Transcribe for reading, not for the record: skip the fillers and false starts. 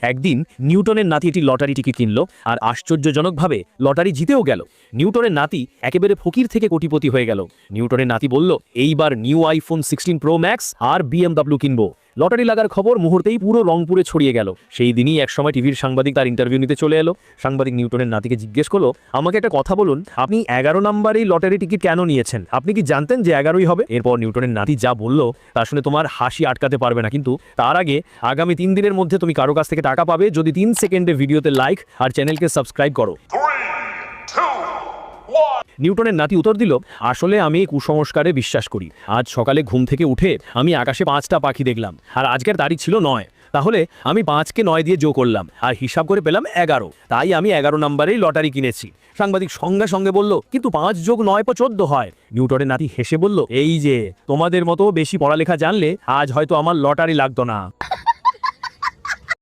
একদিন নিউটনের নাতি একটি লটারি টিকিট কিনল আর আশ্চর্যজনকভাবে লটারি জিতেও গেল। নিউটনের নাতি একেবারে ফকির থেকে কোটিপতি হয়ে গেল। নিউটনের নাতি বলল, এইবার নিউ আইফোন 16 প্রো ম্যাক্স আর BMW কিনবো। লটারি লাগার খবর মুহূর্তেই পুরো রংপুরে ছড়িয়ে গেল। সেই দিনই একসময় টিভির সাংবাদিক তার ইন্টারভিউ নিতে চলে এলো। সাংবাদিক নিউটনের নাতিকে জিজ্ঞেস করলো, আমাকে একটা কথা বলুন, আপনি 11 নম্বরেই লটারি টিকিট কেন নিয়েছেন? আপনি কি জানতেন যে 11ই হবে? এরপর নিউটনের নাতি যা বলল তা শুনে তোমার হাসি আটকাতে পারবে না। কিন্তু তার আগে আগামী 3 দিনের মধ্যে তুমি কারো কাছ থেকে টাকা পাবে যদি 3 সেকেন্ডে ভিডিওতে লাইক আর চ্যানেলকে সাবস্ক্রাইব করো। 3, 2, 1. নিউটনের নাতি উত্তর দিল, আসলে আমি এই কুসংস্কারে বিশ্বাস করি। আজ সকালে ঘুম থেকে উঠে আমি আকাশে 5টা পাখি দেখলাম আর আজকের তারিখ ছিল 9। তাহলে আমি 5কে 9 দিয়ে যোগ করলাম আর হিসাব করে পেলাম 11। তাই আমি 11 নম্বরেই লটারি কিনেছি। সাংবাদিক সঙ্গে সঙ্গে বলল, কিন্তু 5 যোগ 9 = 14 হয়। নিউটনের নাতি হেসে বলল, এই যে তোমাদের মতো বেশি পড়ালেখা জানলে আজ হয়তো আমার লটারি লাগতো না।